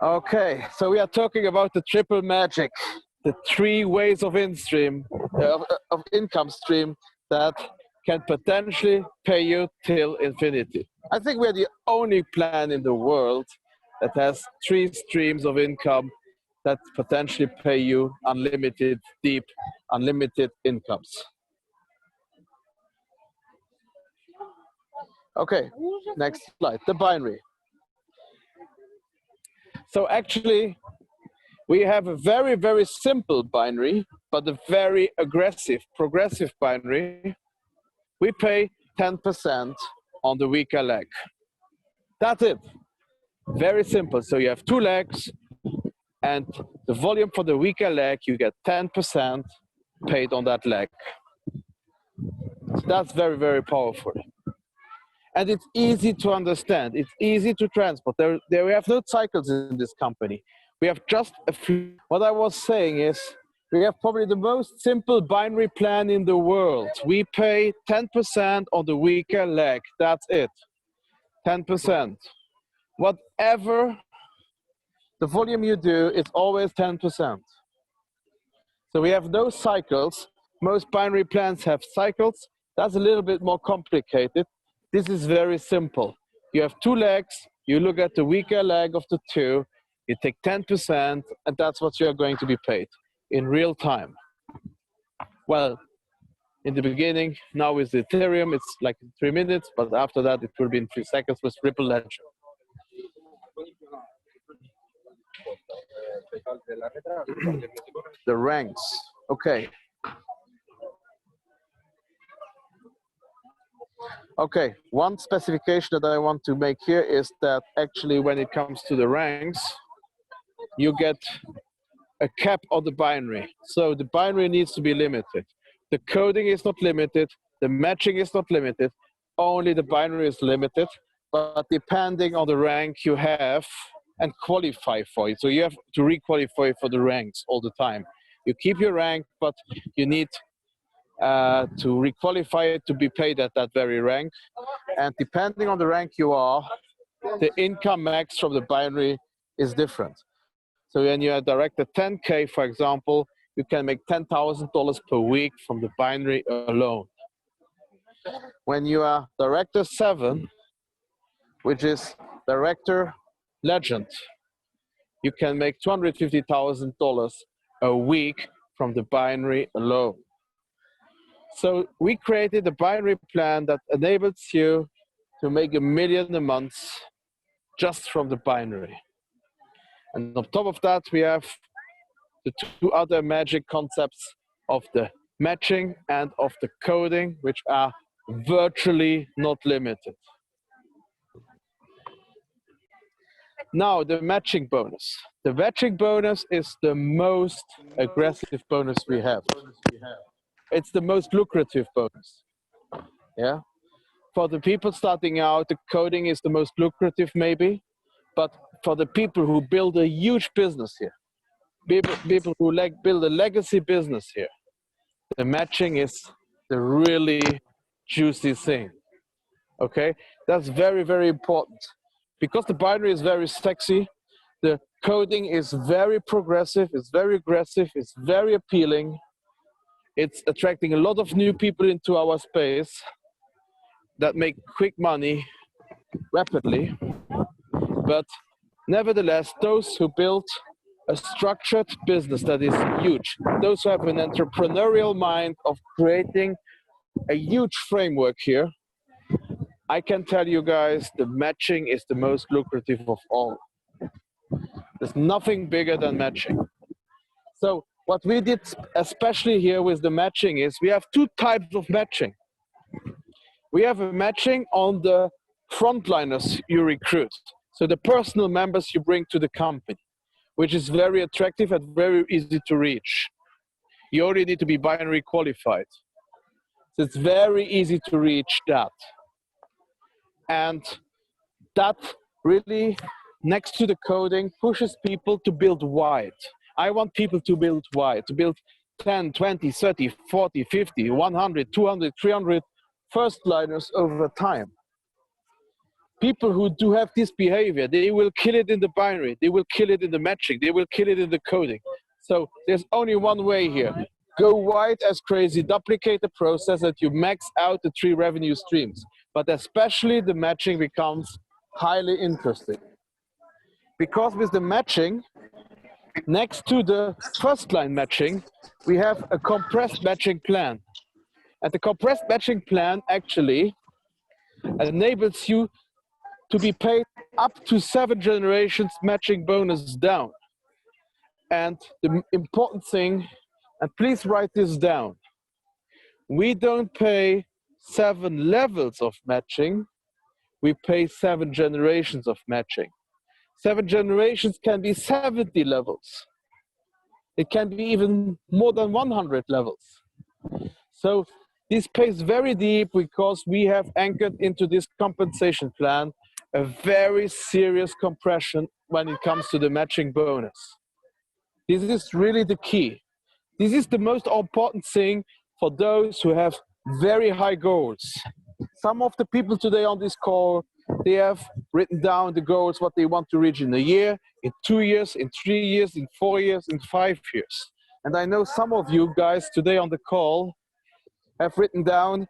Okay, so we are talking about the triple magic, the three ways of income stream that can potentially pay you till infinity. I think we're the only plan in the world that has three streams of income that potentially pay you unlimited, deep, unlimited incomes. Okay, next slide, the binary. So actually, we have a very, very simple binary, but a very aggressive, progressive binary. We pay 10% on the weaker leg. That's it. Very simple. So you have two legs, and the volume for the weaker leg, you get 10% paid on that leg. So that's very, very powerful. And it's easy to understand. It's easy to transport. We have no cycles in this company. We have just a few. What I was saying is, we have probably the most simple binary plan in the world. We pay 10% on the weaker leg. That's it. 10%. Whatever the volume you do, it's always 10%. So we have no cycles. Most binary plans have cycles. That's a little bit more complicated. This is very simple. You have two legs. You look at the weaker leg of the two. You take 10%, and that's what you are going to be paid in real time. Well, in the beginning, now with Ethereum, it's like 3 minutes, but after that, it will be in 3 seconds with Ripple Ledger. The ranks, okay. Okay, one specification that I want to make here is that actually when it comes to the ranks, you get a cap on the binary. So the binary needs to be limited. The coding is not limited, the matching is not limited, only the binary is limited, but depending on the rank you have and qualify for it. So you have to re-qualify for the ranks all the time. You keep your rank, but you need to re-qualify it to be paid at that very rank. And depending on the rank you are, the income max from the binary is different. So when you are director 10K, for example, you can make $10,000 per week from the binary alone. When you are director 7, which is director legend, you can make $250,000 a week from the binary alone. So we created a binary plan that enables you to make $1 million a month just from the binary. And on top of that, we have the two other magic concepts of the matching and of the coding, which are virtually not limited. Now, the matching bonus. The matching bonus is the most aggressive bonus we have. It's the most lucrative bonus. Yeah. For the people starting out, the coding is the most lucrative maybe, but for the people who build a huge business here, people who build a legacy business here, the matching is the really juicy thing. Okay, that's very, very important. Because the binary is very sexy, the coding is very progressive, it's very aggressive, it's very appealing. It's attracting a lot of new people into our space that make quick money rapidly. But nevertheless, those who build a structured business that is huge, those who have an entrepreneurial mind of creating a huge framework here, I can tell you guys, the matching is the most lucrative of all. There's nothing bigger than matching. So what we did, especially here with the matching, is we have two types of matching. We have a matching on the frontliners you recruit. So the personal members you bring to the company, which is very attractive and very easy to reach. You only need to be binary qualified. So it's very easy to reach that. And that really, next to the coding, pushes people to build wide. I want people to build wide, to build 10, 20, 30, 40, 50, 100, 200, 300 first liners over time. people who do have this behavior, they will kill it in the binary, they will kill it in the matching, they will kill it in the coding. So there's only one way here. Go wide as crazy, duplicate the process that you max out the 3 revenue streams. But especially the matching becomes highly interesting. Because with the matching, next to the first line matching, we have a compressed matching plan. And the compressed matching plan actually enables you to be paid up to 7 generations matching bonus down. And the important thing, and please write this down, we don't pay 7 levels of matching, we pay 7 generations of matching. 7 generations can be 70 levels. It can be even more than 100 levels. So this pays very deep because we have anchored into this compensation plan a very serious compression when it comes to the matching bonus. This is really the key. This is the most important thing for those who have very high goals. Some of the people today on this call, they have written down the goals, what they want to reach in a year, in 2 years, in 3 years, in 4 years, in 5 years. And I know some of you guys today on the call have written down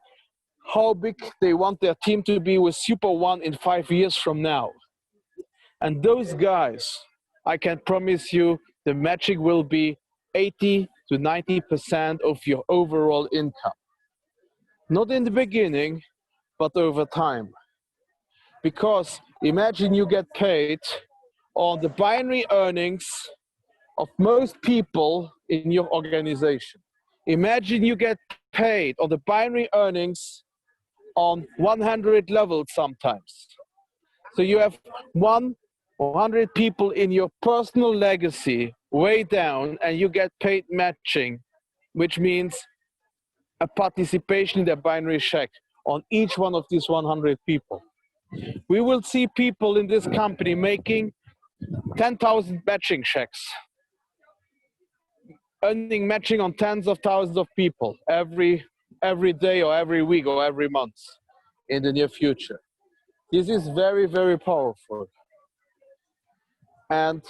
how big they want their team to be with SuperOne in 5 years from now. And those guys, I can promise you, the matching will be 80 to 90% of your overall income. Not in the beginning, but over time. Because imagine you get paid on the binary earnings of most people in your organization. Imagine you get paid on the binary earnings on 100 levels sometimes. So you have 100 people in your personal legacy way down and you get paid matching, which means a participation in their binary check on each one of these 100 people. We will see people in this company making 10,000 matching checks, earning matching on tens of thousands of people every day or every week or every month in the near future. This is very, very powerful. And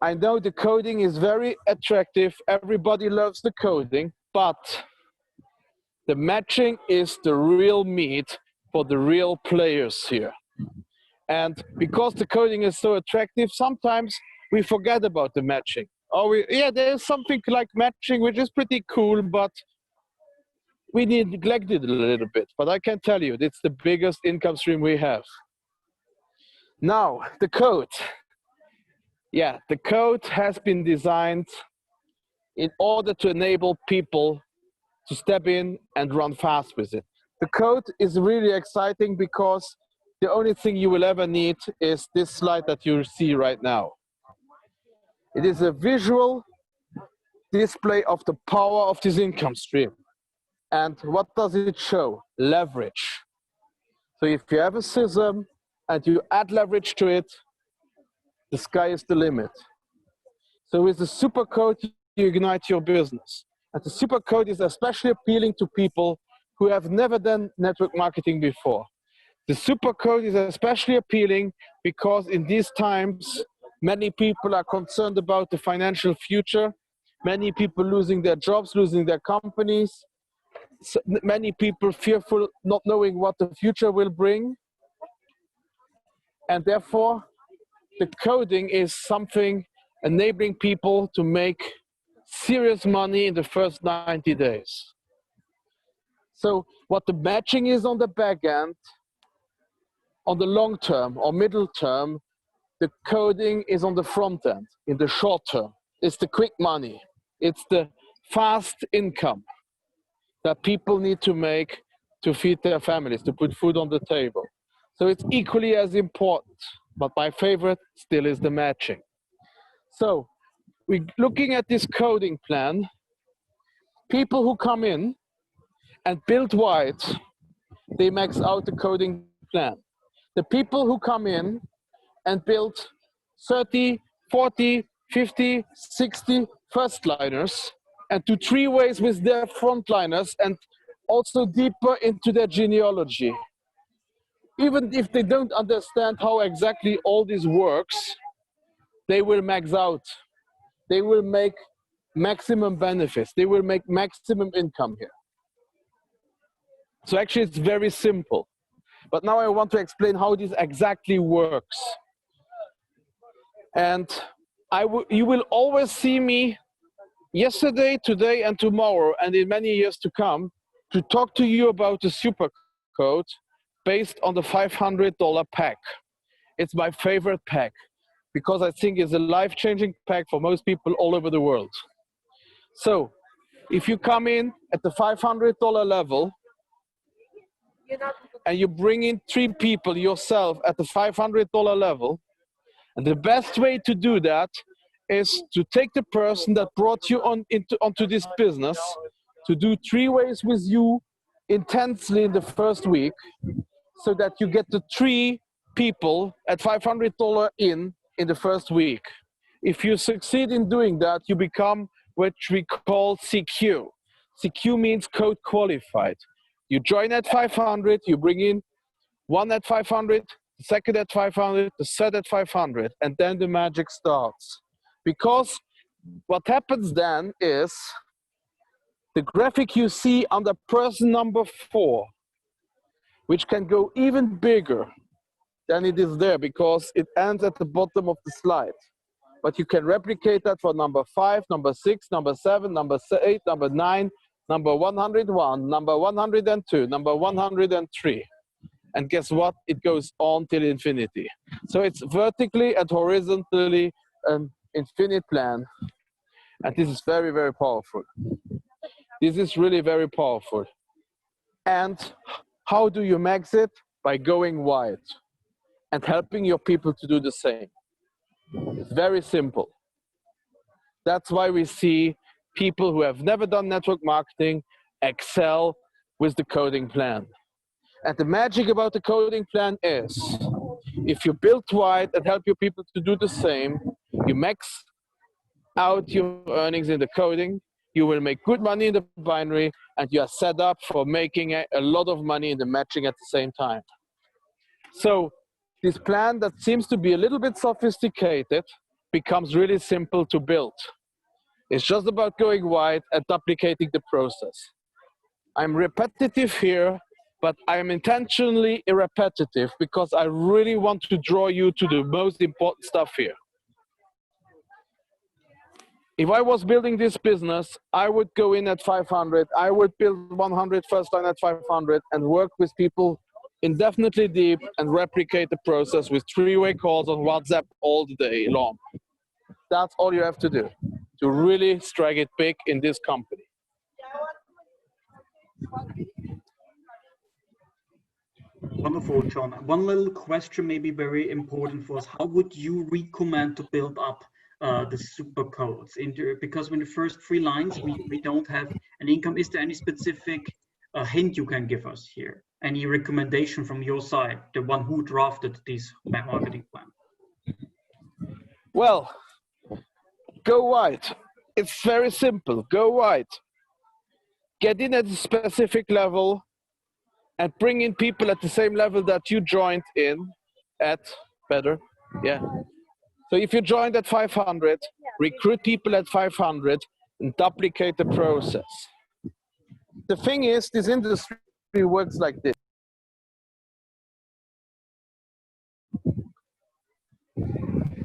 I know the coding is very attractive. Everybody loves the coding, but the matching is the real meat for the real players here. And because the coding is so attractive, sometimes we forget about the matching. Yeah, there's something like matching, which is pretty cool, but we neglected it a little bit. But I can tell you, it's the biggest income stream we have. Now, the code. Yeah, the code has been designed in order to enable people to step in and run fast with it. The code is really exciting because the only thing you will ever need is this slide that you see right now. It is a visual display of the power of this income stream. And what does it show? Leverage. So if you have a system and you add leverage to it, the sky is the limit. So with the supercode, you ignite your business. And the supercode is especially appealing to people who have never done network marketing before. The supercode is especially appealing because in these times, many people are concerned about the financial future. Many people losing their jobs, losing their companies. So many people fearful, not knowing what the future will bring. And therefore, the coding is something enabling people to make serious money in the first 90 days. So what the matching is on the back end, on the long term or middle term, the coding is on the front end, in the short term. It's the quick money. It's the fast income that people need to make to feed their families, to put food on the table. So it's equally as important, but my favorite still is the matching. So we're looking at this coding plan. People who come in and build wide, they max out the coding plan. The people who come in and build 30, 40, 50, 60 first liners and do 3 ways with their frontliners and also deeper into their genealogy. even if they don't understand how exactly all this works, they will max out. They will make maximum benefits. They will make maximum income here. So actually it's very simple. But now I want to explain how this exactly works. And you will always see me yesterday, today, and tomorrow, and in many years to come, to talk to you about the super code based on the $500 pack. It's my favorite pack because I think it's a life-changing pack for most people all over the world. So if you come in at the $500 level and you bring in 3 people yourself at the $500 level, and the best way to do that is to take the person that brought you onto this business, to do 3 ways with you intensely in the first week, so that you get the 3 people at $500 in the first week. If you succeed in doing that, you become what we call CQ. CQ means code qualified. You join at 500, you bring in 1 at 500, the second at 500, the third at 500, and then the magic starts. Because what happens then is the graphic you see under person number 4, which can go even bigger than it is there because it ends at the bottom of the slide. But you can replicate that for number 5, number 6, number 7, number 8, number 9, number 101, number 102, number 103. And guess what? It goes on till infinity. So it's vertically and horizontally an infinite plan. And this is very, very powerful. This is really very powerful. And how do you max it? By going wide and helping your people to do the same. It's very simple. That's why we see people who have never done network marketing excel with the coding plan. And the magic about the coding plan is, if you build wide and help your people to do the same, you max out your earnings in the coding, you will make good money in the binary, and you are set up for making a lot of money in the matching at the same time. So this plan that seems to be a little bit sophisticated becomes really simple to build. It's just about going wide and duplicating the process. I'm repetitive here, but I'm intentionally repetitive because I really want to draw you to the most important stuff here. If I was building this business, I would go in at 500, I would build 100 first line at 500 and work with people indefinitely deep and replicate the process with 3-way calls on WhatsApp all the day long. That's all you have to do to really strike it big in this company. Wonderful, John. One little question may be very important for us. How would you recommend to build up the super codes? Because when the first 3 lines, we don't have an income. Is there any specific hint you can give us here? Any recommendation from your side, the one who drafted this marketing plan? Well, go wide. It's very simple. Go wide. Get in at a specific level and bring in people at the same level that you joined in at better. Yeah. So if you joined at 500, recruit people at 500 and duplicate the process. The thing is, this industry works like this.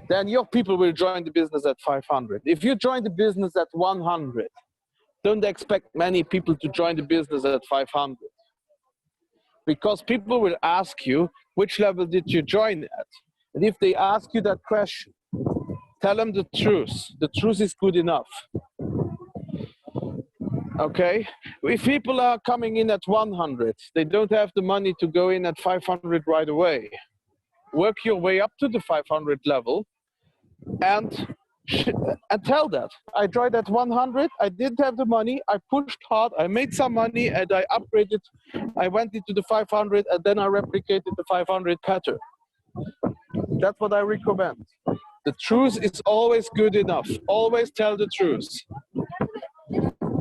Then your people will join the business at 500. If you join the business at 100, don't expect many people to join the business at 500. Because people will ask you, which level did you join at? And if they ask you that question, tell them the truth. The truth is good enough. Okay? If people are coming in at 100, they don't have the money to go in at 500 right away. Work your way up to the 500 level and tell that. I joined at 100, I didn't have the money, I pushed hard, I made some money and I upgraded, I went into the 500 and then I replicated the 500 pattern. That's what I recommend. The truth is always good enough. Always tell the truth.